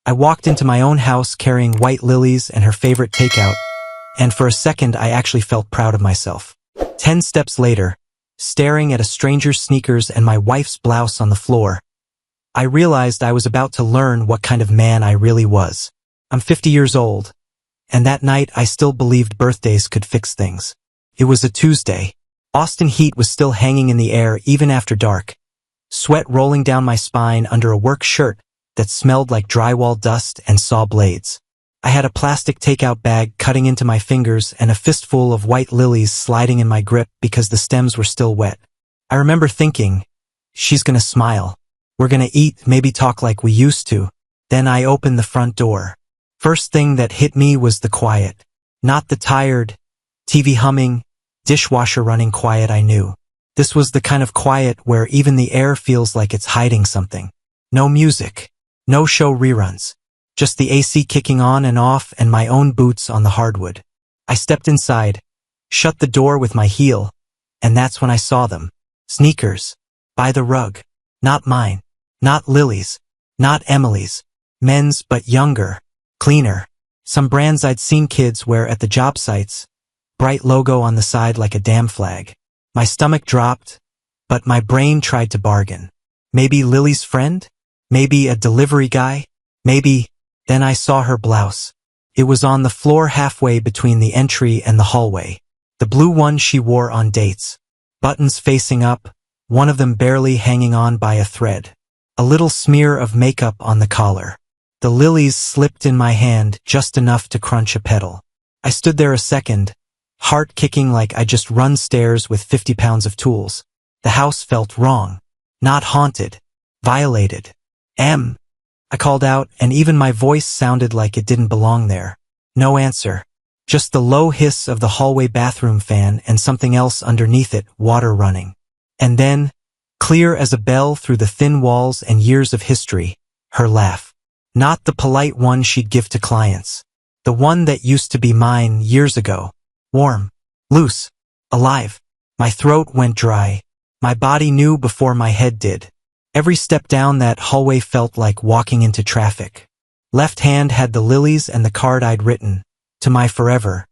I walked into my own house carrying white lilies and her favorite takeout, and for a second I actually felt proud of myself. 10 steps later, staring at a stranger's sneakers and my wife's blouse on the floor, I realized I was about to learn what kind of man I really was. I'm 50 years old, and that night I still believed birthdays could fix things. It was a Tuesday. Austin heat was still hanging in the air even after dark, sweat rolling down my spine under a work shirt that smelled like drywall dust and saw blades. I had a plastic takeout bag cutting into my fingers and a fistful of white lilies sliding in my grip because the stems were still wet. I remember thinking, she's gonna smile. We're gonna eat, maybe talk like we used to. Then I opened the front door. First thing that hit me was the quiet. Not the tired, TV humming, dishwasher running quiet I knew. This was the kind of quiet where even the air feels like it's hiding something. No music. No show reruns. Just the AC kicking on and off and my own boots on the hardwood. I stepped inside, shut the door with my heel, and that's when I saw them. Sneakers. By the rug. Not mine. Not Lily's. Not Emily's. Men's, but younger. Cleaner. Some brands I'd seen kids wear at the job sites. Bright logo on the side like a damn flag. My stomach dropped, but my brain tried to bargain. Maybe Lily's friend? Maybe a delivery guy? Maybe. Then I saw her blouse. It was on the floor halfway between the entry and the hallway. The blue one she wore on dates. Buttons facing up, one of them barely hanging on by a thread. A little smear of makeup on the collar. The lilies slipped in my hand just enough to crunch a petal. I stood there a second, heart kicking like I just run stairs with 50 pounds of tools. The house felt wrong. Not haunted. Violated. I called out, and even my voice sounded like it didn't belong there. No answer. Just the low hiss of the hallway bathroom fan and something else underneath it, water running. And then, clear as a bell through the thin walls and years of history, her laugh. Not the polite one she'd give to clients. The one that used to be mine years ago. Warm. Loose. Alive. My throat went dry. My body knew before my head did. Every step down that hallway felt like walking into traffic. Left hand had the lilies and the card I'd written, to my forever,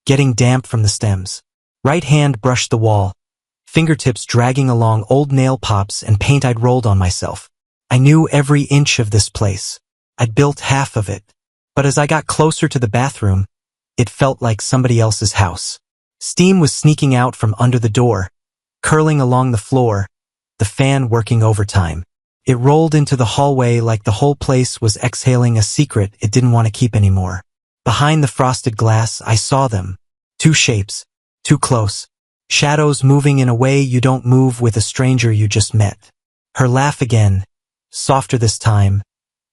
getting damp from the stems. Right hand brushed the wall, fingertips dragging along old nail pops and paint I'd rolled on myself. I knew every inch of this place. I'd built half of it. But as I got closer to the bathroom, it felt like somebody else's house. Steam was sneaking out from under the door, curling along the floor, the fan working overtime. It rolled into the hallway like the whole place was exhaling a secret it didn't want to keep anymore. Behind the frosted glass, I saw them. Two shapes. Too close. Shadows moving in a way you don't move with a stranger you just met. Her laugh again, softer this time,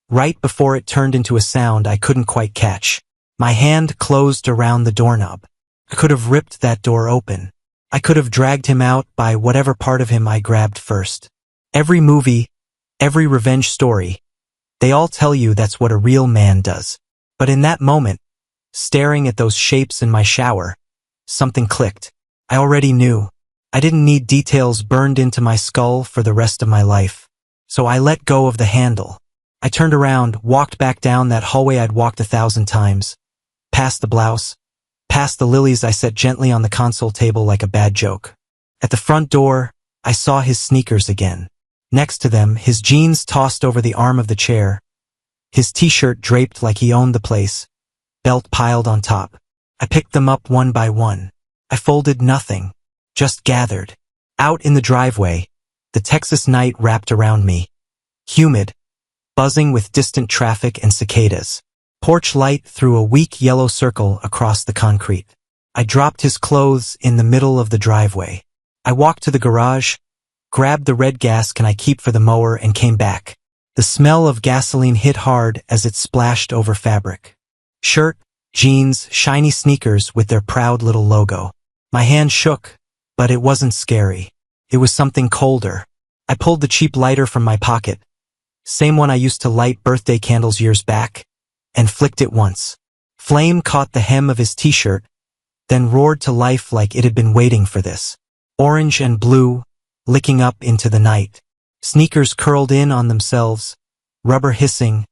right before it turned into a sound I couldn't quite catch. My hand closed around the doorknob. I could have ripped that door open. I could have dragged him out by whatever part of him I grabbed first. Every movie, every revenge story, they all tell you that's what a real man does. But in that moment, staring at those shapes in my shower, something clicked. I already knew. I didn't need details burned into my skull for the rest of my life. So I let go of the handle. I turned around, walked back down that hallway I'd walked 1,000 times. Past the blouse. Past the lilies I set gently on the console table like a bad joke. At the front door, I saw his sneakers again. Next to them, his jeans tossed over the arm of the chair. His t-shirt draped like he owned the place. Belt piled on top. I picked them up one by one. I folded nothing. Just gathered. Out in the driveway, the Texas night wrapped around me. Humid. Buzzing with distant traffic and cicadas. Porch light threw a weak yellow circle across the concrete. I dropped his clothes in the middle of the driveway. I walked to the garage, grabbed the red gas can I keep for the mower and came back. The smell of gasoline hit hard as it splashed over fabric. Shirt, jeans, shiny sneakers with their proud little logo. My hand shook, but it wasn't scary. It was something colder. I pulled the cheap lighter from my pocket, same one I used to light birthday candles years back, and flicked it once. Flame caught the hem of his t-shirt, then roared to life like it had been waiting for this. Orange and blue, licking up into the night. Sneakers curled in on themselves, rubber hissing,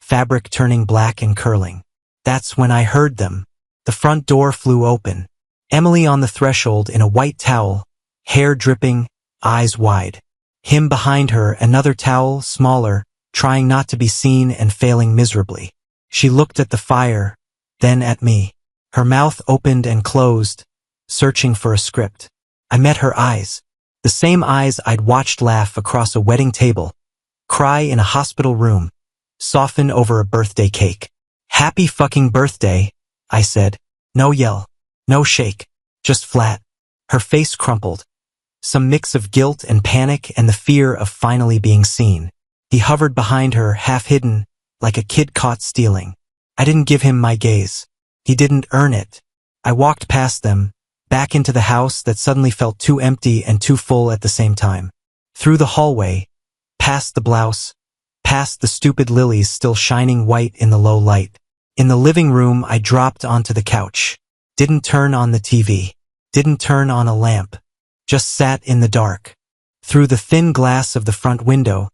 fabric turning black and curling. That's when I heard them. The front door flew open. Emily on the threshold in a white towel, hair dripping, eyes wide. Him behind her, another towel, smaller, trying not to be seen and failing miserably. She looked at the fire, then at me. Her mouth opened and closed, searching for a script. I met her eyes. The same eyes I'd watched laugh across a wedding table, cry in a hospital room, soften over a birthday cake. Happy fucking birthday, I said. No yell, no shake, just flat. Her face crumpled. Some mix of guilt and panic and the fear of finally being seen. He hovered behind her, half hidden, like a kid caught stealing. I didn't give him my gaze. He didn't earn it. I walked past them, back into the house that suddenly felt too empty and too full at the same time. Through the hallway, past the blouse, past the stupid lilies still shining white in the low light. In the living room, I dropped onto the couch. Didn't turn on the TV. Didn't turn on a lamp. Just sat in the dark. Through the thin glass of the front window,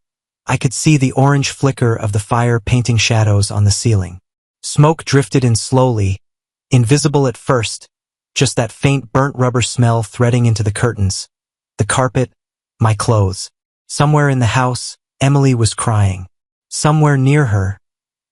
I could see the orange flicker of the fire painting shadows on the ceiling. Smoke drifted in slowly, invisible at first, just that faint burnt rubber smell threading into the curtains, the carpet, my clothes. Somewhere in the house, Emily was crying. Somewhere near her,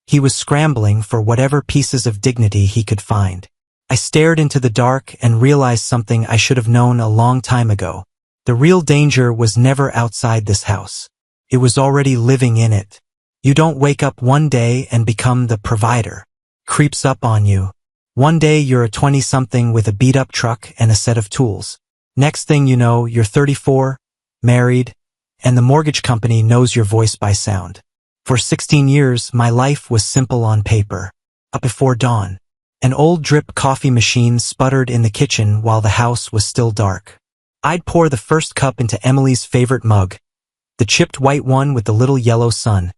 he was scrambling for whatever pieces of dignity he could find. I stared into the dark and realized something I should have known a long time ago. The real danger was never outside this house. It was already living in it. You don't wake up one day and become the provider. Creeps up on you. One day you're a 20-something with a beat-up truck and a set of tools. Next thing you know, you're 34, married, and the mortgage company knows your voice by sound. For 16 years, my life was simple on paper. Up before dawn. An old drip coffee machine sputtered in the kitchen while the house was still dark. I'd pour the first cup into Emily's favorite mug, the chipped white one with the little yellow sun,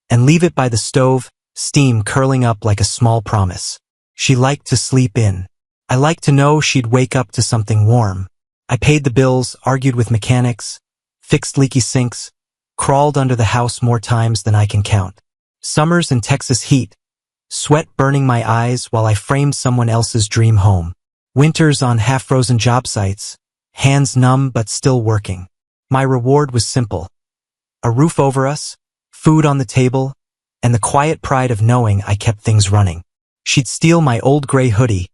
and leave it by the stove, steam curling up like a small promise. She liked to sleep in. I liked to know she'd wake up to something warm. I paid the bills, argued with mechanics, fixed leaky sinks, crawled under the house more times than I can count. Summers in Texas heat, sweat burning my eyes while I framed someone else's dream home. Winters on half-frozen job sites, hands numb but still working. My reward was simple. A roof over us, food on the table, and the quiet pride of knowing I kept things running. She'd steal my old gray hoodie,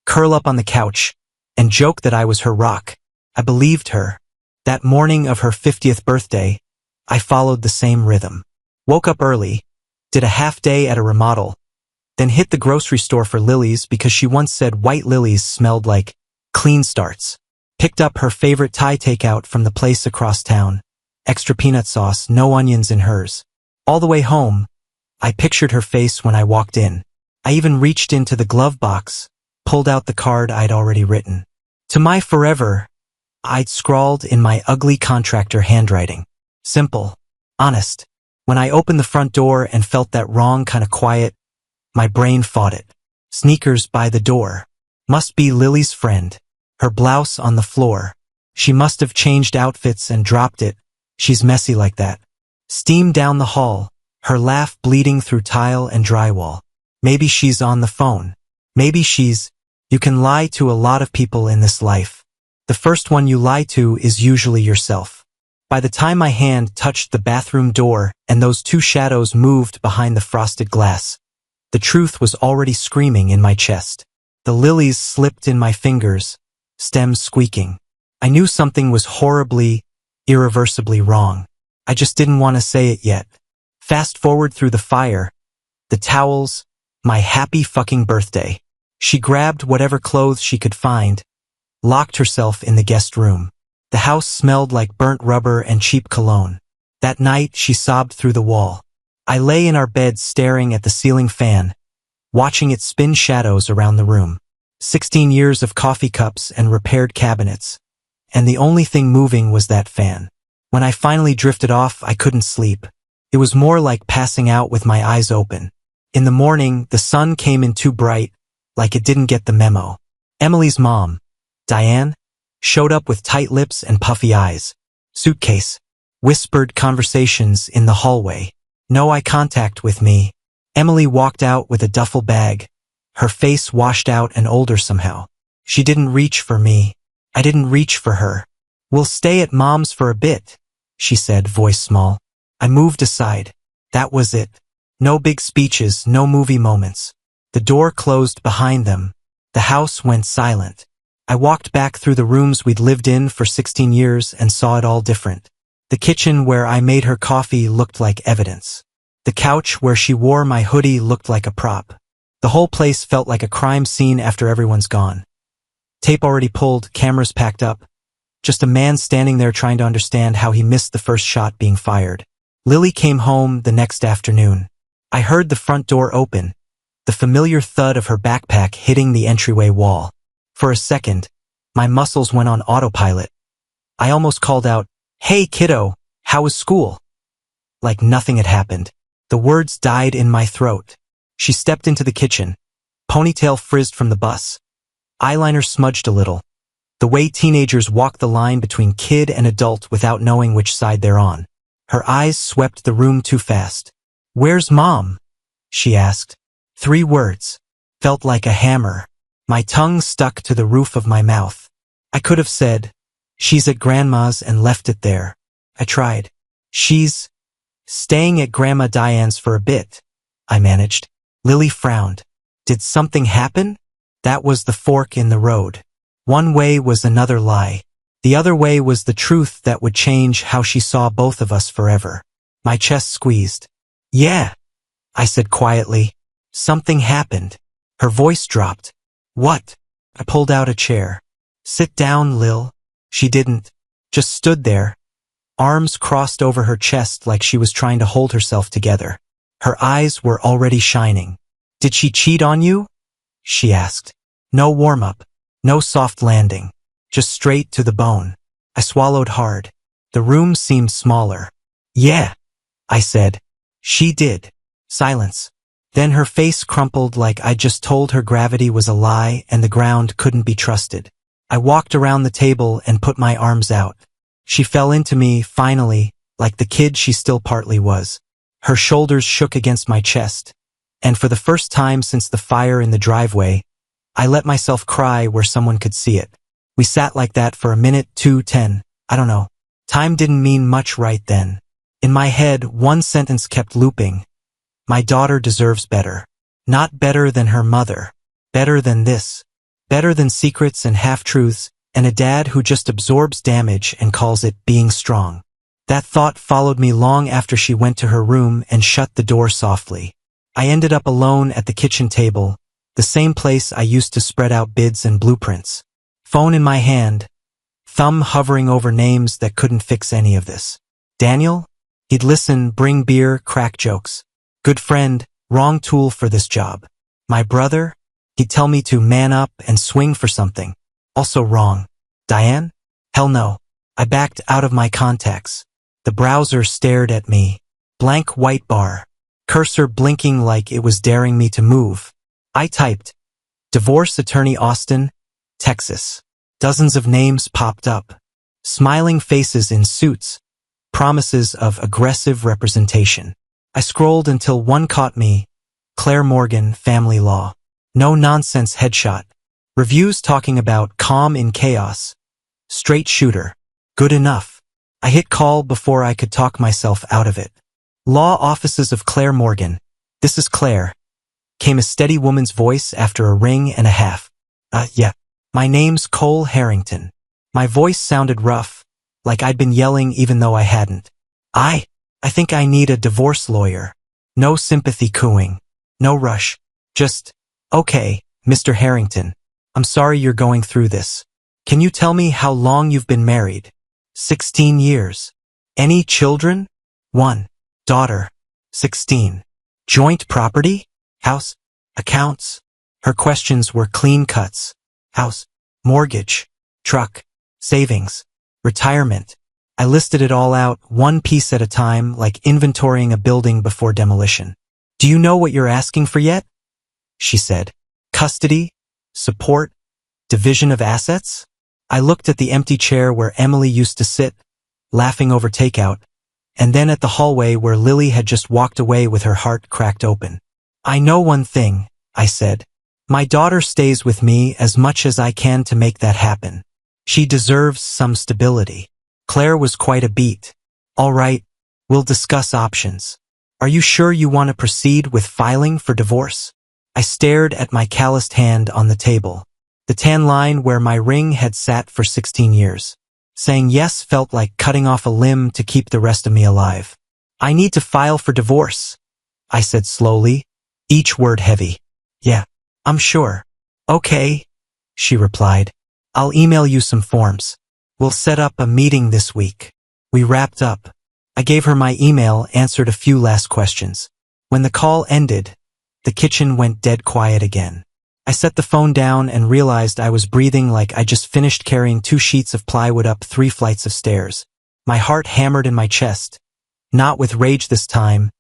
curl up on the couch, and joke that I was her rock. I believed her. That morning of her 50th birthday, I followed the same rhythm. Woke up early, did a half day at a remodel, then hit the grocery store for lilies because she once said white lilies smelled like clean starts. Picked up her favorite Thai takeout from the place across town. Extra peanut sauce, no onions in hers. All the way home, I pictured her face when I walked in. I even reached into the glove box, pulled out the card I'd already written. To my forever, I'd scrawled in my ugly contractor handwriting. Simple, honest. When I opened the front door and felt that wrong kind of quiet, my brain fought it. Sneakers by the door. Must be Lily's friend. Her blouse on the floor. She must have changed outfits and dropped it. She's messy like that. Steam down the hall, her laugh bleeding through tile and drywall. Maybe she's on the phone. Maybe she's... You can lie to a lot of people in this life. The first one you lie to is usually yourself. By the time my hand touched the bathroom door and those two shadows moved behind the frosted glass, the truth was already screaming in my chest. The lilies slipped in my fingers, stems squeaking. I knew something was horribly, irreversibly wrong. I just didn't want to say it yet. Fast forward through the fire, the towels, my happy fucking birthday. She grabbed whatever clothes she could find, locked herself in the guest room. The house smelled like burnt rubber and cheap cologne. That night, she sobbed through the wall. I lay in our bed staring at the ceiling fan, watching it spin shadows around the room. 16 years of coffee cups and repaired cabinets, and the only thing moving was that fan. When I finally drifted off, I couldn't sleep. It was more like passing out with my eyes open. In the morning, the sun came in too bright, like it didn't get the memo. Emily's mom, Diane, showed up with tight lips and puffy eyes. Suitcase. Whispered conversations in the hallway. No eye contact with me. Emily walked out with a duffel bag, her face washed out and older somehow. She didn't reach for me. I didn't reach for her. "We'll stay at Mom's for a bit," she said, voice small. I moved aside. That was it. No big speeches, no movie moments. The door closed behind them. The house went silent. I walked back through the rooms we'd lived in for 16 years and saw it all different. The kitchen where I made her coffee looked like evidence. The couch where she wore my hoodie looked like a prop. The whole place felt like a crime scene after everyone's gone. Tape already pulled, cameras packed up. Just a man standing there trying to understand how he missed the first shot being fired. Lily came home the next afternoon. I heard the front door open, the familiar thud of her backpack hitting the entryway wall. For a second, my muscles went on autopilot. I almost called out, "Hey kiddo, how was school?" Like nothing had happened. The words died in my throat. She stepped into the kitchen. Ponytail frizzed from the bus. Eyeliner smudged a little. The way teenagers walk the line between kid and adult without knowing which side they're on. Her eyes swept the room too fast. "Where's Mom?" she asked. 3 words. Felt like a hammer. My tongue stuck to the roof of my mouth. I could have said, "She's at Grandma's," and left it there. I tried. "She's staying at Grandma Diane's for a bit," I managed. Lily frowned. Did something happen? That was the fork in the road. One way was another lie. The other way was the truth that would change how she saw both of us forever. My chest squeezed. "Yeah," I said quietly. "Something happened." Her voice dropped. "What?" I pulled out a chair. "Sit down, Lil." She didn't. Just stood there, arms crossed over her chest like she was trying to hold herself together. Her eyes were already shining. "Did she cheat on you?" she asked. No warm-up, no soft landing, just straight to the bone. I swallowed hard. The room seemed smaller. "Yeah," I said. "She did." Silence. Then her face crumpled like I just told her gravity was a lie and the ground couldn't be trusted. I walked around the table and put my arms out. She fell into me, finally, like the kid she still partly was. Her shoulders shook against my chest. And for the first time since the fire in the driveway, I let myself cry where someone could see it. We sat like that for a minute, 2, 10, I don't know. Time didn't mean much right then. In my head, one sentence kept looping. My daughter deserves better. Not better than her mother. Better than this. Better than secrets and half-truths, and a dad who just absorbs damage and calls it being strong. That thought followed me long after she went to her room and shut the door softly. I ended up alone at the kitchen table, the same place I used to spread out bids and blueprints. Phone in my hand, thumb hovering over names that couldn't fix any of this. Daniel? He'd listen, bring beer, crack jokes. Good friend, wrong tool for this job. My brother? He'd tell me to man up and swing for something. Also wrong. Diane? Hell no. I backed out of my contacts. The browser stared at me. Blank white bar. Cursor blinking like it was daring me to move. I typed, "Divorce Attorney Austin, Texas." Dozens of names popped up. Smiling faces in suits. Promises of aggressive representation. I scrolled until one caught me. Claire Morgan, Family Law. No nonsense headshot. Reviews talking about calm in chaos. Straight shooter. Good enough. I hit call before I could talk myself out of it. Law Offices of Claire Morgan. This is Claire. Came a steady woman's voice after a ring and a half. Yeah. My name's Cole Harrington. My voice sounded rough, like I'd been yelling even though I hadn't. I think I need a divorce lawyer. No sympathy cooing. No rush. Just, "Okay, Mr. Harrington. I'm sorry you're going through this. Can you tell me how long you've been married?" 16 years. Any children? 1. Daughter. 16. Joint property? House? Accounts? Her questions were clean cuts. House. Mortgage. Truck. Savings. Retirement. I listed it all out, one piece at a time, like inventorying a building before demolition. "Do you know what you're asking for yet?" she said. "Custody? Support? Division of assets?" I looked at the empty chair where Emily used to sit, laughing over takeout, and then at the hallway where Lily had just walked away with her heart cracked open. I know one thing, I said. My daughter stays with me as much as I can to make that happen. She deserves some stability. Claire was quite a beat. All right, we'll discuss options. Are you sure you want to proceed with filing for divorce? I stared at my calloused hand on the table, the tan line where my ring had sat for 16 years. Saying yes felt like cutting off a limb to keep the rest of me alive. I need to file for divorce, I said slowly, each word heavy. Yeah, I'm sure. Okay, she replied. I'll email you some forms. We'll set up a meeting this week. We wrapped up. I gave her my email, answered a few last questions. When the call ended, the kitchen went dead quiet again. I set the phone down and realized I was breathing like I just finished carrying 2 sheets of plywood up 3 flights of stairs. My heart hammered in my chest, not with rage this time,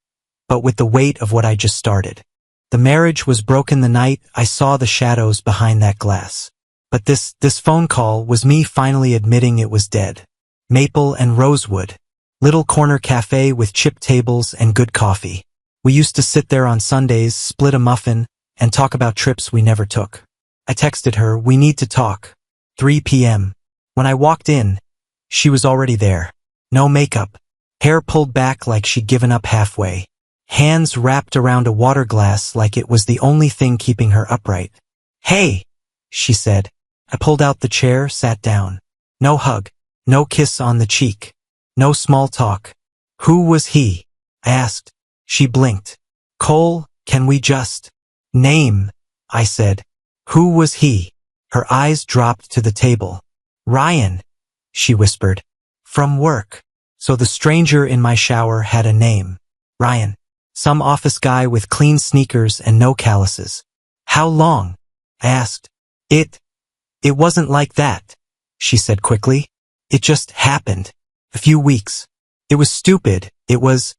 but with the weight of what I just started. The marriage was broken the night I saw the shadows behind that glass. But this phone call was me finally admitting it was dead. Maple and Rosewood. Little corner cafe with chip tables and good coffee. We used to sit there on Sundays, split a muffin, and talk about trips we never took. I texted her, we need to talk. 3 p.m. When I walked in, she was already there. No makeup. Hair pulled back like she'd given up halfway. Hands wrapped around a water glass like it was the only thing keeping her upright. Hey, she said. I pulled out the chair, sat down. No hug. No kiss on the cheek. No small talk. Who was he? I asked. She blinked. Cole, can we just... Name, I said. Who was he? Her eyes dropped to the table. Ryan, she whispered. From work. So the stranger in my shower had a name. Ryan. Some office guy with clean sneakers and no calluses. How long? I asked. It wasn't like that, she said quickly. It just happened. A few weeks. It was stupid. It was...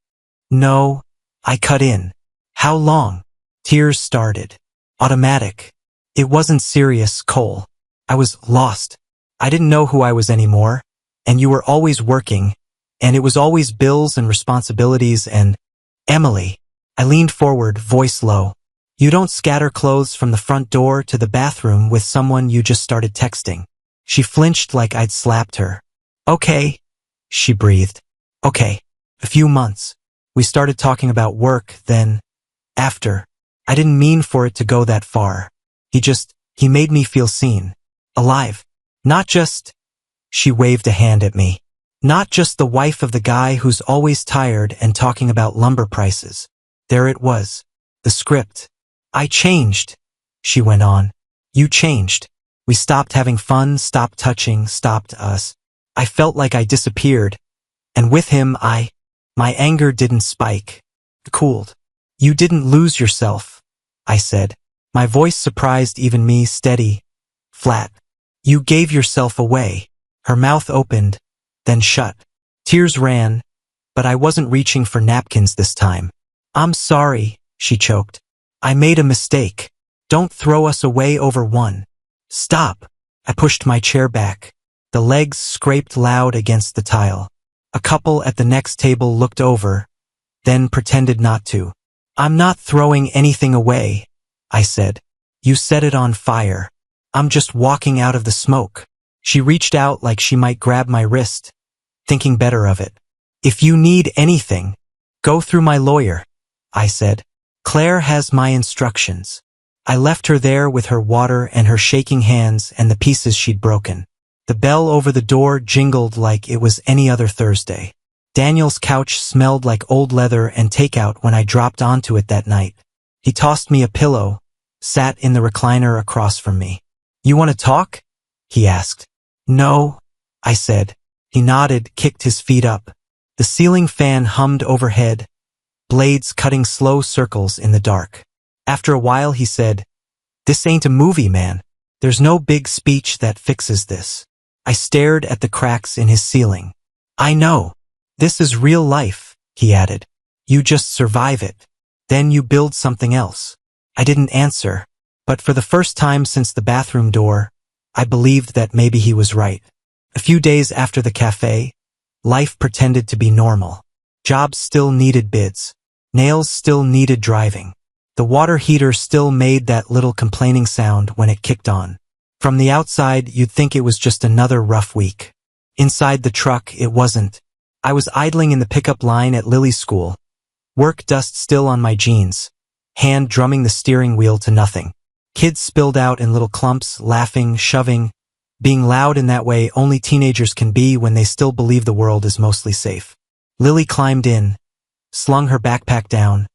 No, I cut in. How long? Tears started. Automatic. It wasn't serious, Cole. I was lost. I didn't know who I was anymore. And you were always working. And it was always bills and responsibilities and... Emily. I leaned forward, voice low. You don't scatter clothes from the front door to the bathroom with someone you just started texting. She flinched like I'd slapped her. Okay, she breathed. Okay. A few months. We started talking about work, then... After. I didn't mean for it to go that far. He made me feel seen. Alive. Not just... She waved a hand at me. Not just the wife of the guy who's always tired and talking about lumber prices. There it was. The script. I changed, she went on. You changed. We stopped having fun, stopped touching, stopped us. I felt like I disappeared. And with him, my anger didn't spike. It cooled. You didn't lose yourself, I said. My voice surprised even me, steady, flat. You gave yourself away. Her mouth opened, then shut. Tears ran, but I wasn't reaching for napkins this time. I'm sorry, she choked. I made a mistake. Don't throw us away over one. Stop. I pushed my chair back. The legs scraped loud against the tile. A couple at the next table looked over, then pretended not to. I'm not throwing anything away, I said. You set it on fire. I'm just walking out of the smoke. She reached out like she might grab my wrist, thinking better of it. If you need anything, go through my lawyer, I said. Claire has my instructions. I left her there with her water and her shaking hands and the pieces she'd broken. The bell over the door jingled like it was any other Thursday. Daniel's couch smelled like old leather and takeout when I dropped onto it that night. He tossed me a pillow, sat in the recliner across from me. You want to talk? He asked. No, I said. He nodded, kicked his feet up. The ceiling fan hummed overhead, blades cutting slow circles in the dark. After a while he said, This ain't a movie, man. There's no big speech that fixes this. I stared at the cracks in his ceiling. I know. This is real life, he added. You just survive it. Then you build something else. I didn't answer, but for the first time since the bathroom door, I believed that maybe he was right. A few days after the cafe, life pretended to be normal. Jobs still needed bids. Nails still needed driving. The water heater still made that little complaining sound when it kicked on. From the outside, you'd think it was just another rough week. Inside the truck, it wasn't. I was idling in the pickup line at Lily's school, work dust still on my jeans, hand drumming the steering wheel to nothing. Kids spilled out in little clumps, laughing, shoving, being loud in that way only teenagers can be when they still believe the world is mostly safe. Lily climbed in, slung her backpack down,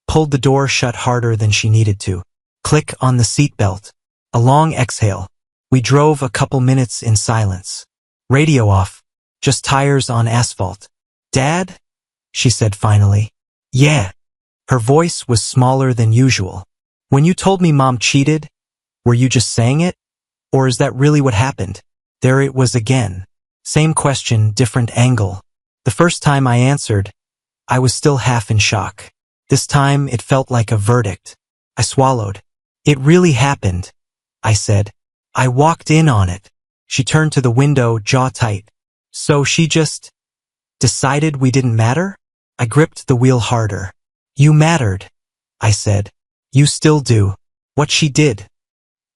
pulled the door shut harder than she needed to. Click on the seatbelt. A long exhale. We drove a couple minutes in silence. Radio off. Just tires on asphalt. Dad? She said finally. Yeah. Her voice was smaller than usual. When you told me Mom cheated, were you just saying it? Or is that really what happened? There it was again. Same question, different angle. The first time I answered, I was still half in shock. This time it felt like a verdict. I swallowed. It really happened, I said. I walked in on it. She turned to the window, jaw tight. So she just decided we didn't matter? I gripped the wheel harder. You mattered, I said. You still do. What she did.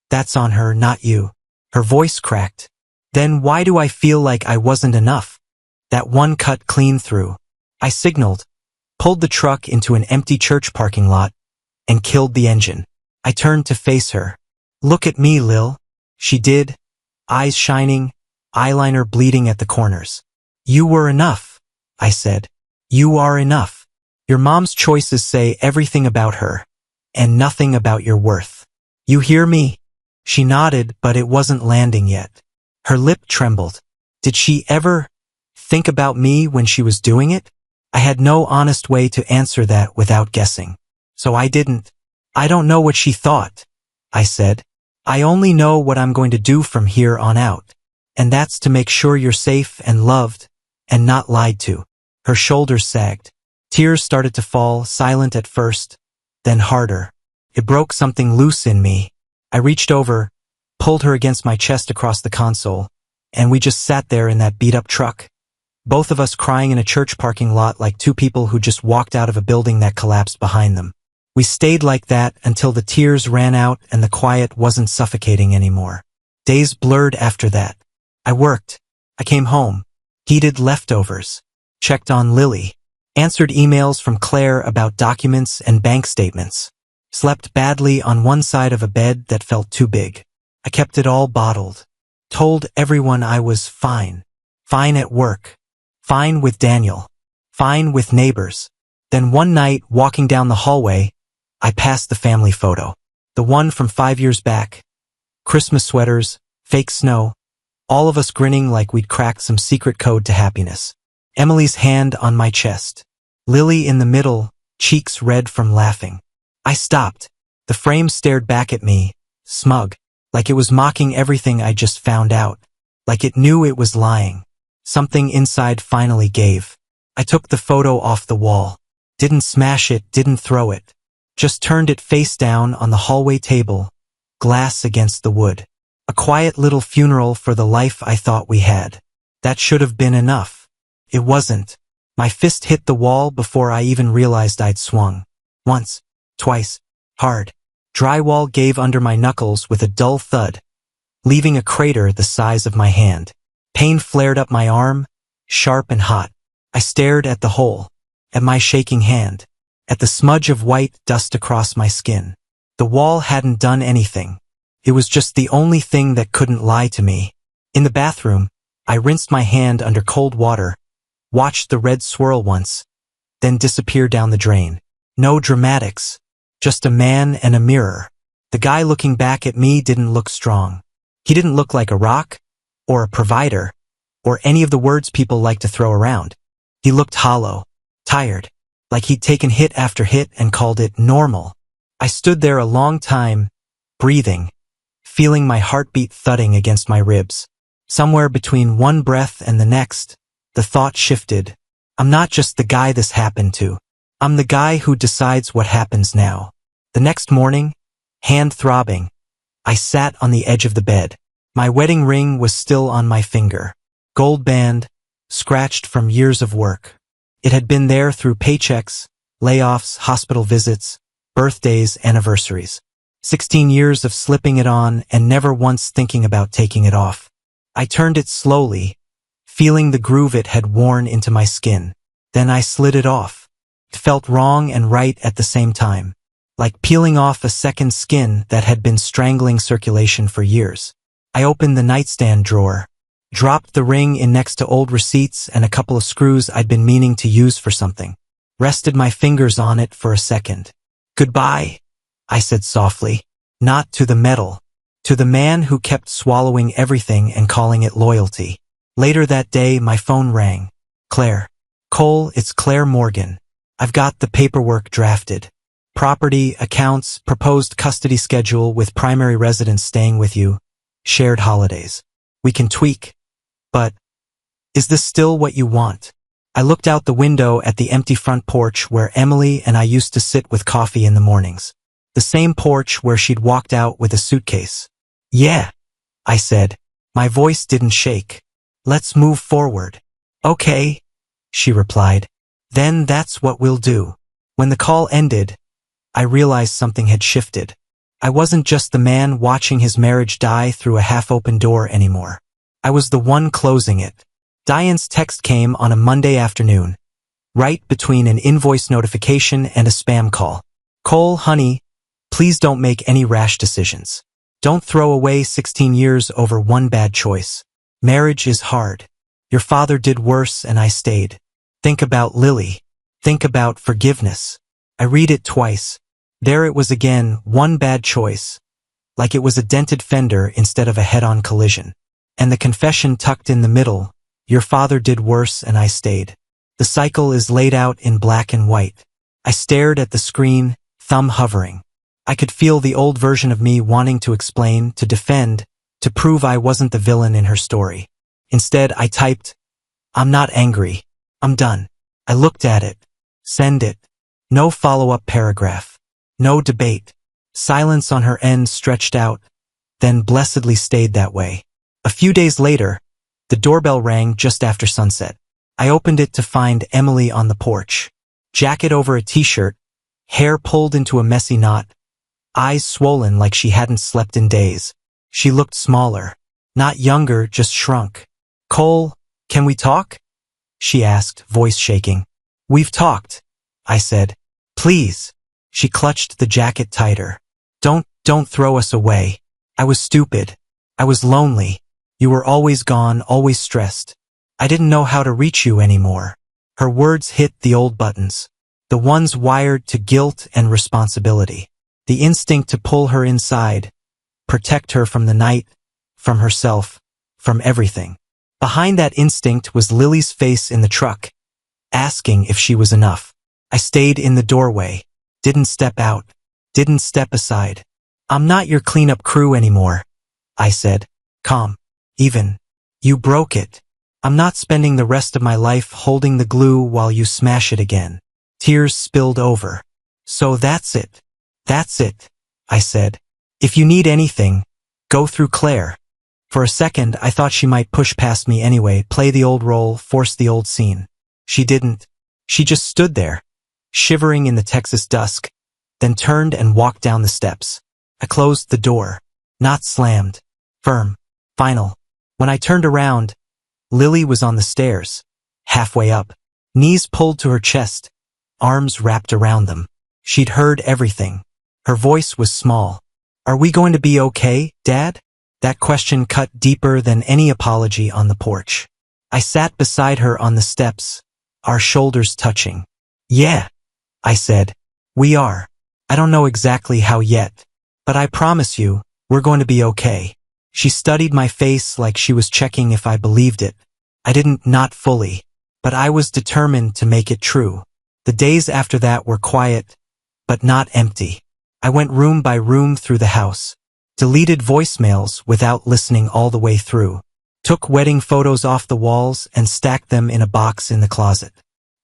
That's on her, not you. Her voice cracked. Then why do I feel like I wasn't enough? That one cut clean through. I signaled, pulled the truck into an empty church parking lot, and killed the engine. I turned to face her. Look at me, Lil. She did, eyes shining, eyeliner bleeding at the corners. You were enough, I said. You are enough. Your mom's choices say everything about her, and nothing about your worth. You hear me? She nodded, but it wasn't landing yet. Her lip trembled. Did she ever think about me when she was doing it? I had no honest way to answer that without guessing. So I didn't. I don't know what she thought, I said. I only know what I'm going to do from here on out. And that's to make sure you're safe and loved, and not lied to. Her shoulders sagged. Tears started to fall, silent at first, then harder. It broke something loose in me. I reached over, pulled her against my chest across the console, and we just sat there in that beat-up truck. Both of us crying in a church parking lot like two people who just walked out of a building that collapsed behind them. We stayed like that until the tears ran out and the quiet wasn't suffocating anymore. Days blurred after that. I worked. I came home. Heated leftovers. Checked on Lily. Answered emails from Claire about documents and bank statements. Slept badly on one side of a bed that felt too big. I kept it all bottled. Told everyone I was fine. Fine at work. Fine with Daniel. Fine with neighbors. Then one night, walking down the hallway, I passed the family photo. The one from 5 years back. Christmas sweaters, fake snow, all of us grinning like we'd cracked some secret code to happiness. Emily's hand on my chest. Lily in the middle, cheeks red from laughing. I stopped. The frame stared back at me, smug, like it was mocking everything I just found out, like it knew it was lying. Something inside finally gave. I took the photo off the wall. Didn't smash it, didn't throw it. Just turned it face down on the hallway table, glass against the wood. A quiet little funeral for the life I thought we had. That should have been enough. It wasn't. My fist hit the wall before I even realized I'd swung. Once, twice, hard. Drywall gave under my knuckles with a dull thud, leaving a crater the size of my hand. Pain flared up my arm, sharp and hot. I stared at the hole, at my shaking hand, at the smudge of white dust across my skin. The wall hadn't done anything. It was just the only thing that couldn't lie to me. In the bathroom, I rinsed my hand under cold water, watched the red swirl once, then disappear down the drain. No dramatics, just a man and a mirror. The guy looking back at me didn't look strong. He didn't look like a rock, or a provider, or any of the words people like to throw around. He looked hollow, tired, like he'd taken hit after hit and called it normal. I stood there a long time, breathing, feeling my heartbeat thudding against my ribs. Somewhere between one breath and the next, the thought shifted. I'm not just the guy this happened to. I'm the guy who decides what happens now. The next morning, hand throbbing, I sat on the edge of the bed. My wedding ring was still on my finger. Gold band, scratched from years of work. It had been there through paychecks, layoffs, hospital visits, birthdays, anniversaries. 16 years of slipping it on and never once thinking about taking it off. I turned it slowly, feeling the groove it had worn into my skin. Then I slid it off. It felt wrong and right at the same time, like peeling off a second skin that had been strangling circulation for years. I opened the nightstand drawer, dropped the ring in next to old receipts and a couple of screws I'd been meaning to use for something. Rested my fingers on it for a second. "Goodbye," I said softly. Not to the metal. To the man who kept swallowing everything and calling it loyalty. Later that day, my phone rang. "Claire." "Cole, it's Claire Morgan. I've got the paperwork drafted. Property, accounts, proposed custody schedule with primary residence staying with you, shared holidays. We can tweak. But is this still what you want?" I looked out the window at the empty front porch where Emily and I used to sit with coffee in the mornings. The same porch where she'd walked out with a suitcase. "Yeah," I said. My voice didn't shake. "Let's move forward." "Okay," she replied. "Then that's what we'll do." When the call ended, I realized something had shifted. I wasn't just the man watching his marriage die through a half-open door anymore. I was the one closing it. Diane's text came on a Monday afternoon, right between an invoice notification and a spam call. "Cole, honey, please don't make any rash decisions. Don't throw away 16 years over one bad choice. Marriage is hard. Your father did worse and I stayed. Think about Lily. Think about forgiveness." I read it twice. There it was again, one bad choice, like it was a dented fender instead of a head-on collision. And the confession tucked in the middle, "Your father did worse and I stayed." The cycle is laid out in black and white. I stared at the screen, thumb hovering. I could feel the old version of me wanting to explain, to defend, to prove I wasn't the villain in her story. Instead, I typed, "I'm not angry. I'm done." I looked at it. Send it. No follow-up paragraph. No debate. Silence on her end stretched out, then blessedly stayed that way. A few days later, the doorbell rang just after sunset. I opened it to find Emily on the porch. Jacket over a t-shirt, hair pulled into a messy knot, eyes swollen like she hadn't slept in days. She looked smaller. Not younger, just shrunk. "Cole, can we talk?" she asked, voice shaking. "We've talked," I said. "Please." She clutched the jacket tighter. Don't throw us away. I was stupid. I was lonely. You were always gone, always stressed. I didn't know how to reach you anymore." Her words hit the old buttons. The ones wired to guilt and responsibility. The instinct to pull her inside, protect her from the night, from herself, from everything. Behind that instinct was Lily's face in the truck, asking if she was enough. I stayed in the doorway, didn't step out, didn't step aside. "I'm not your cleanup crew anymore," I said, calm. "Even. You broke it. I'm not spending the rest of my life holding the glue while you smash it again." Tears spilled over. "So that's it. That's it," I said. "If you need anything, go through Claire." For a second, I thought she might push past me anyway, play the old role, force the old scene. She didn't. She just stood there, shivering in the Texas dusk, then turned and walked down the steps. I closed the door. Not slammed. Firm. Final. When I turned around, Lily was on the stairs, halfway up, knees pulled to her chest, arms wrapped around them. She'd heard everything. Her voice was small. "Are we going to be okay, Dad?" That question cut deeper than any apology on the porch. I sat beside her on the steps, our shoulders touching. "Yeah," I said. "We are. I don't know exactly how yet, but I promise you, we're going to be okay." She studied my face like she was checking if I believed it. I didn't, not fully, but I was determined to make it true. The days after that were quiet, but not empty. I went room by room through the house, deleted voicemails without listening all the way through, took wedding photos off the walls and stacked them in a box in the closet.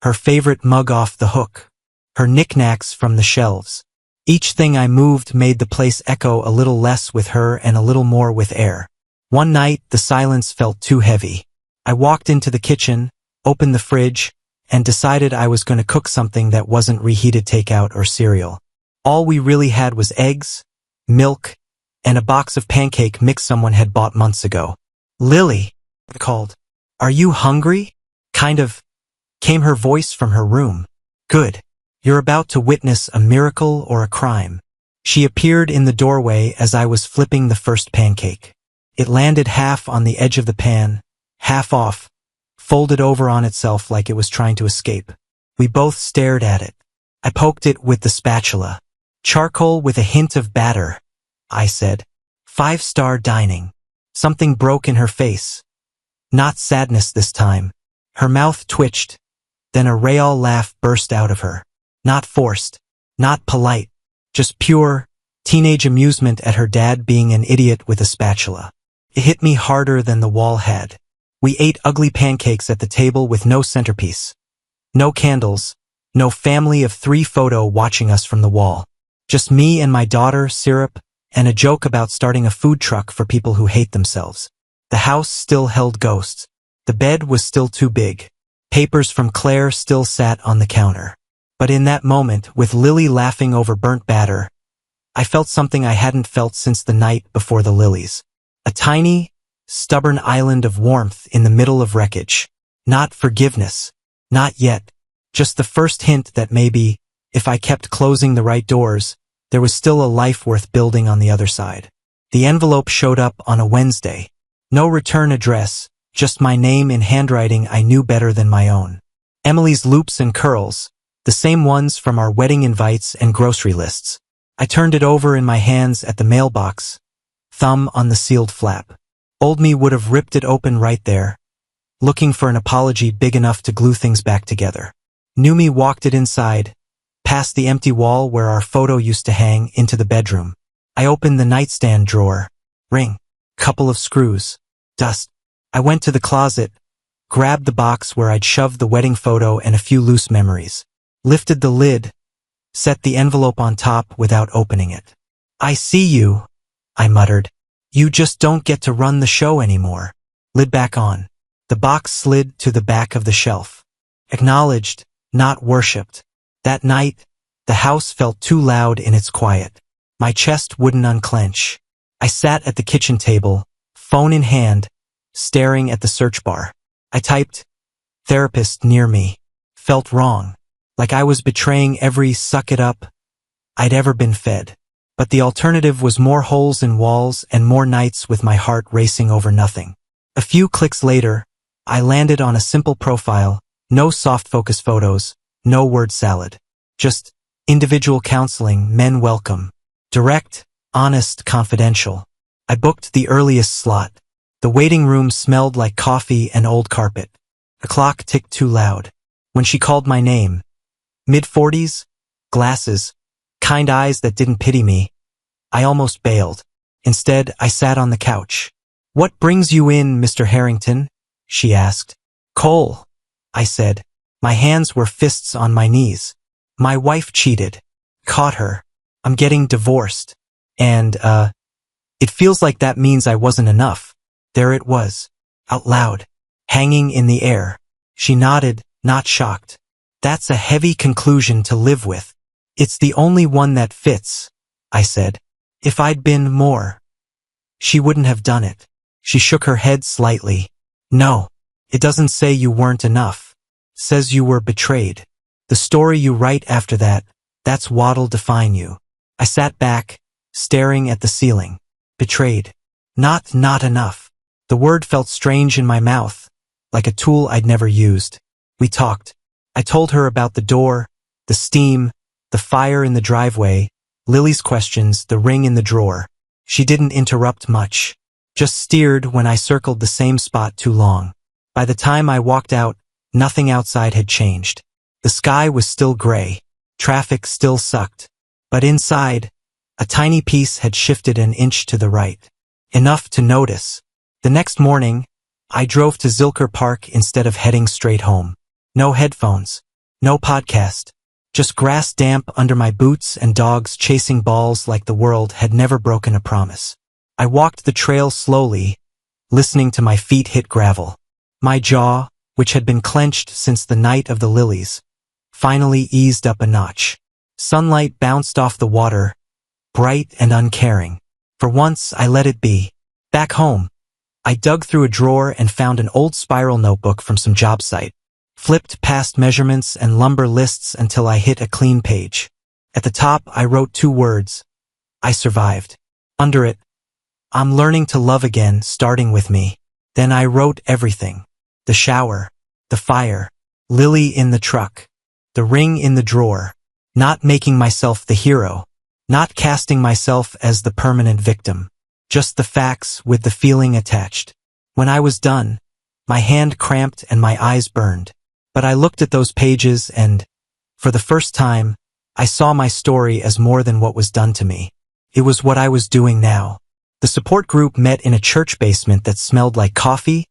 Her favorite mug off the hook, her knickknacks from the shelves. Each thing I moved made the place echo a little less with her and a little more with air. One night, the silence felt too heavy. I walked into the kitchen, opened the fridge, and decided I was going to cook something that wasn't reheated takeout or cereal. All we really had was eggs, milk, and a box of pancake mix someone had bought months ago. "Lily," I called. "Are you hungry?" Kind of, came her voice from her room. "Good. You're about to witness a miracle or a crime." She appeared in the doorway as I was flipping the first pancake. It landed half on the edge of the pan, half off, folded over on itself like it was trying to escape. We both stared at it. I poked it with the spatula. "Charcoal with a hint of batter," I said. "5-star dining." Something broke in her face. Not sadness this time. Her mouth twitched, then a real laugh burst out of her. Not forced, not polite, just pure, teenage amusement at her dad being an idiot with a spatula. It hit me harder than the wall had. We ate ugly pancakes at the table with no centerpiece. No candles, no family of 3 photo watching us from the wall. Just me and my daughter, syrup, and a joke about starting a food truck for people who hate themselves. The house still held ghosts. The bed was still too big. Papers from Claire still sat on the counter. But in that moment, with Lily laughing over burnt batter, I felt something I hadn't felt since the night before the lilies. A tiny, stubborn island of warmth in the middle of wreckage. Not forgiveness. Not yet. Just the first hint that maybe, if I kept closing the right doors, there was still a life worth building on the other side. The envelope showed up on a Wednesday. No return address, just my name in handwriting I knew better than my own. Emily's loops and curls, the same ones from our wedding invites and grocery lists. I turned it over in my hands at the mailbox, thumb on the sealed flap. Old me would have ripped it open right there, looking for an apology big enough to glue things back together. New me walked it inside, past the empty wall where our photo used to hang, into the bedroom. I opened the nightstand drawer. Ring. Couple of screws. Dust. I went to the closet, grabbed the box where I'd shoved the wedding photo and a few loose memories. Lifted the lid, set the envelope on top without opening it. "I see you," I muttered. "You just don't get to run the show anymore." Lid back on. The box slid to the back of the shelf. Acknowledged, not worshipped. That night, the house felt too loud in its quiet. My chest wouldn't unclench. I sat at the kitchen table, phone in hand, staring at the search bar. I typed, "therapist" near me. Felt wrong. Like I was betraying every suck it up I'd ever been fed. But the alternative was more holes in walls and more nights with my heart racing over nothing. A few clicks later, I landed on a simple profile, no soft focus photos, no word salad. Just individual counseling, men welcome. Direct, honest, confidential. I booked the earliest slot. The waiting room smelled like coffee and old carpet. The clock ticked too loud. When she called my name, mid-40s, glasses, kind eyes that didn't pity me, I almost bailed. Instead, I sat on the couch. "What brings you in, Mr. Harrington?" she asked. "Cole," I said. My hands were fists on my knees. "My wife cheated. Caught her. I'm getting divorced. And, it feels like that means I wasn't enough." There it was, out loud, hanging in the air. She nodded, not shocked. "That's a heavy conclusion to live with." "It's the only one that fits," I said. "If I'd been more." She wouldn't have done it. She shook her head slightly. "No, it doesn't say you weren't enough. Says you were betrayed. The story you write after that, that's what'll define you." I sat back, staring at the ceiling. Betrayed. Not enough. The word felt strange in my mouth, like a tool I'd never used. We talked. I told her about the door, the steam, the fire in the driveway, Lily's questions, the ring in the drawer. She didn't interrupt much, just steered when I circled the same spot too long. By the time I walked out, nothing outside had changed. The sky was still gray, traffic still sucked, but inside, a tiny piece had shifted an inch to the right. Enough to notice. The next morning, I drove to Zilker Park instead of heading straight home. No headphones, no podcast, just grass damp under my boots and dogs chasing balls like the world had never broken a promise. I walked the trail slowly, listening to my feet hit gravel. My jaw, which had been clenched since the night of the lilies, finally eased up a notch. Sunlight bounced off the water, bright and uncaring. For once, I let it be. Back home, I dug through a drawer and found an old spiral notebook from some job site. Flipped past measurements and lumber lists until I hit a clean page. At the top, I wrote 2 words. I survived. Under it, I'm learning to love again, starting with me. Then I wrote everything. The shower, the fire, Lily in the truck, the ring in the drawer. Not making myself the hero. Not casting myself as the permanent victim. Just the facts with the feeling attached. When I was done, my hand cramped and my eyes burned. But I looked at those pages and, for the first time, I saw my story as more than what was done to me. It was what I was doing now. The support group met in a church basement that smelled like coffee,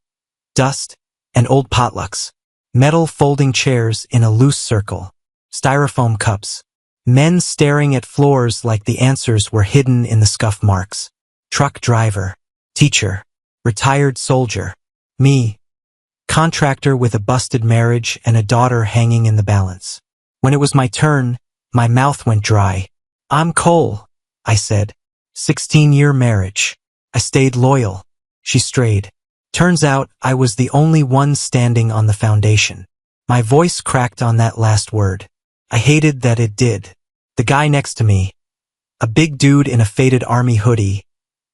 dust, and old potlucks. Metal folding chairs in a loose circle. Styrofoam cups. Men staring at floors like the answers were hidden in the scuff marks. Truck driver. Teacher. Retired soldier. Me. Contractor with a busted marriage and a daughter hanging in the balance. When it was my turn, my mouth went dry. I'm Cole, I said. 16-year marriage. I stayed loyal. She strayed. Turns out I was the only one standing on the foundation. My voice cracked on that last word. I hated that it did. The guy next to me, a big dude in a faded army hoodie,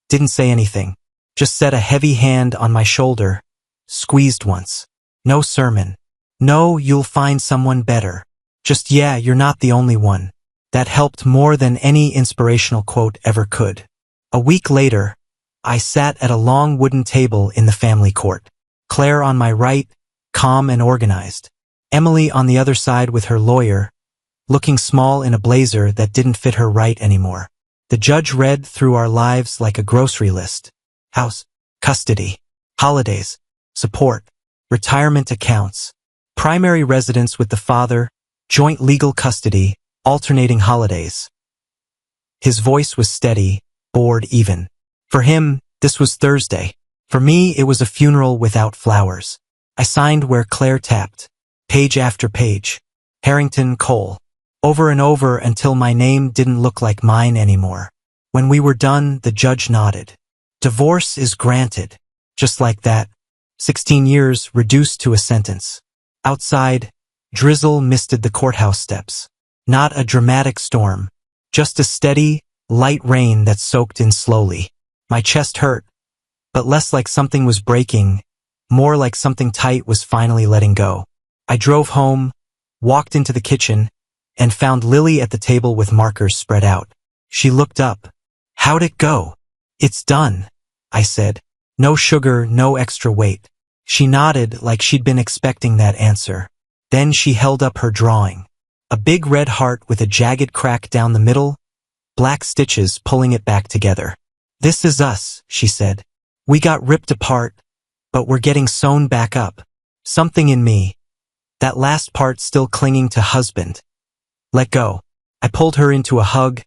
didn't say anything. Just set a heavy hand on my shoulder, squeezed once. No sermon. No, you'll find someone better. Just yeah, you're not the only one. That helped more than any inspirational quote ever could. A week later, I sat at a long wooden table in the family court. Claire on my right, calm and organized. Emily on the other side with her lawyer, looking small in a blazer that didn't fit her right anymore. The judge read through our lives like a grocery list. House, custody, holidays, support, retirement accounts, primary residence with the father, joint legal custody, alternating holidays. His voice was steady, bored even. For him, this was Thursday. For me, it was a funeral without flowers. I signed where Claire tapped. Page after page. Harrington Cole. Over and over until my name didn't look like mine anymore. When we were done, the judge nodded. Divorce is granted. Just like that. 16 years reduced to a sentence. Outside, drizzle misted the courthouse steps. Not a dramatic storm. Just a steady, light rain that soaked in slowly. My chest hurt, but less like something was breaking, more like something tight was finally letting go. I drove home, walked into the kitchen, and found Lily at the table with markers spread out. She looked up. How'd it go? It's done, I said. No sugar, no extra weight. She nodded like she'd been expecting that answer. Then she held up her drawing. A big red heart with a jagged crack down the middle, black stitches pulling it back together. This is us, she said. We got ripped apart, but we're getting sewn back up. Something in me, that last part still clinging to husband, let go. I pulled her into a hug,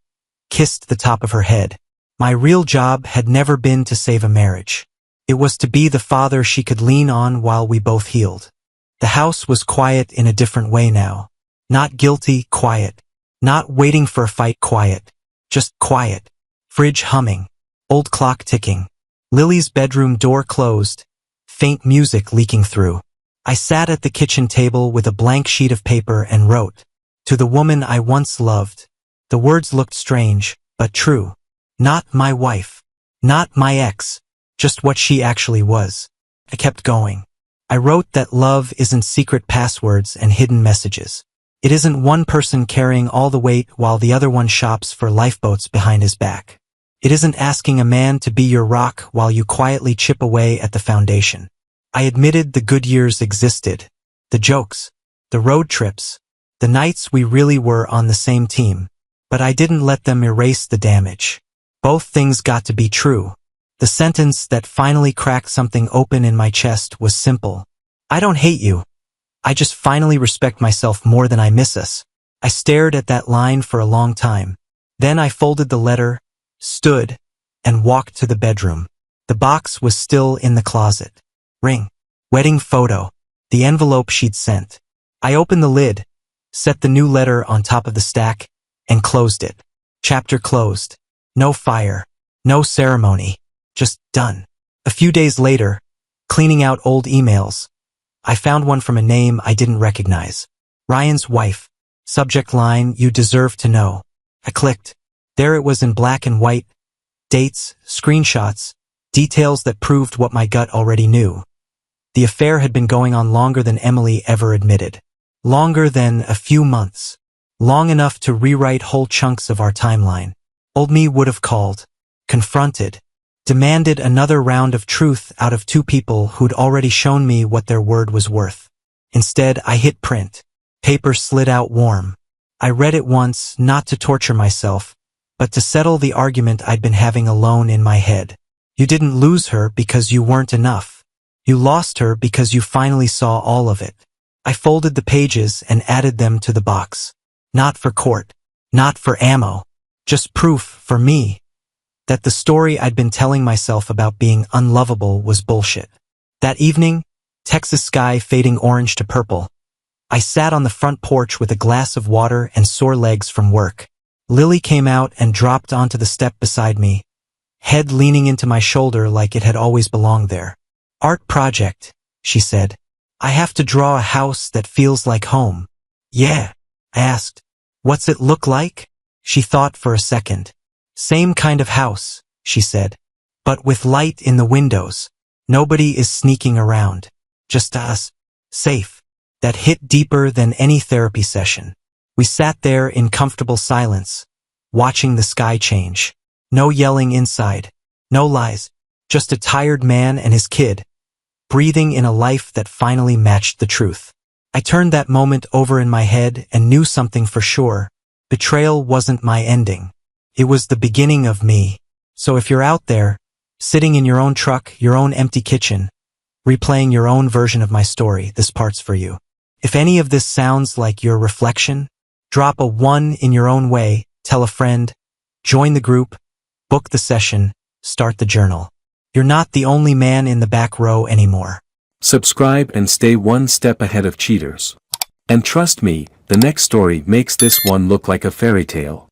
kissed the top of her head. My real job had never been to save a marriage. It was to be the father she could lean on while we both healed. The house was quiet in a different way now. Not guilty, quiet. Not waiting for a fight, quiet. Just quiet. Fridge humming. Old clock ticking. Lily's bedroom door closed. Faint music leaking through. I sat at the kitchen table with a blank sheet of paper and wrote, "To the woman I once loved." The words looked strange, but true. Not my wife. Not my ex. Just what she actually was. I kept going. I wrote that love isn't secret passwords and hidden messages. It isn't one person carrying all the weight while the other one shops for lifeboats behind his back. It isn't asking a man to be your rock while you quietly chip away at the foundation. I admitted the good years existed. The jokes. The road trips. The nights we really were on the same team. But I didn't let them erase the damage. Both things got to be true. The sentence that finally cracked something open in my chest was simple. I don't hate you. I just finally respect myself more than I miss us. I stared at that line for a long time. Then I folded the letter, stood, and walked to the bedroom. The box was still in the closet. Ring. Wedding photo. The envelope she'd sent. I opened the lid, set the new letter on top of the stack, and closed it. Chapter closed. No fire. No ceremony. Just done. A few days later, cleaning out old emails, I found one from a name I didn't recognize. Ryan's wife. Subject line, "You deserve to know." I clicked. There it was in black and white. Dates, screenshots, details that proved what my gut already knew. The affair had been going on longer than Emily ever admitted. Longer than a few months. Long enough to rewrite whole chunks of our timeline. Old me would have called, confronted, demanded another round of truth out of two people who'd already shown me what their word was worth. Instead, I hit print. Paper slid out warm. I read it once, not to torture myself, but to settle the argument I'd been having alone in my head. You didn't lose her because you weren't enough. You lost her because you finally saw all of it. I folded the pages and added them to the box. Not for court. Not for ammo. Just proof, for me, that the story I'd been telling myself about being unlovable was bullshit. That evening, Texas sky fading orange to purple, I sat on the front porch with a glass of water and sore legs from work. Lily came out and dropped onto the step beside me, head leaning into my shoulder like it had always belonged there. "Art project," she said. "I have to draw a house that feels like home." "Yeah," I asked. "What's it look like?" She thought for a second. "Same kind of house," she said. "But with light in the windows. Nobody is sneaking around. Just us. Safe." That hit deeper than any therapy session. We sat there in comfortable silence, watching the sky change. No yelling inside. No lies. Just a tired man and his kid, breathing in a life that finally matched the truth. I turned that moment over in my head and knew something for sure. Betrayal wasn't my ending. It was the beginning of me. So if you're out there, sitting in your own truck, your own empty kitchen, replaying your own version of my story, this part's for you. If any of this sounds like your reflection, drop a 1 in your own way, tell a friend, join the group, book the session, start the journal. You're not the only man in the back row anymore. Subscribe and stay one step ahead of cheaters. And trust me, the next story makes this one look like a fairy tale.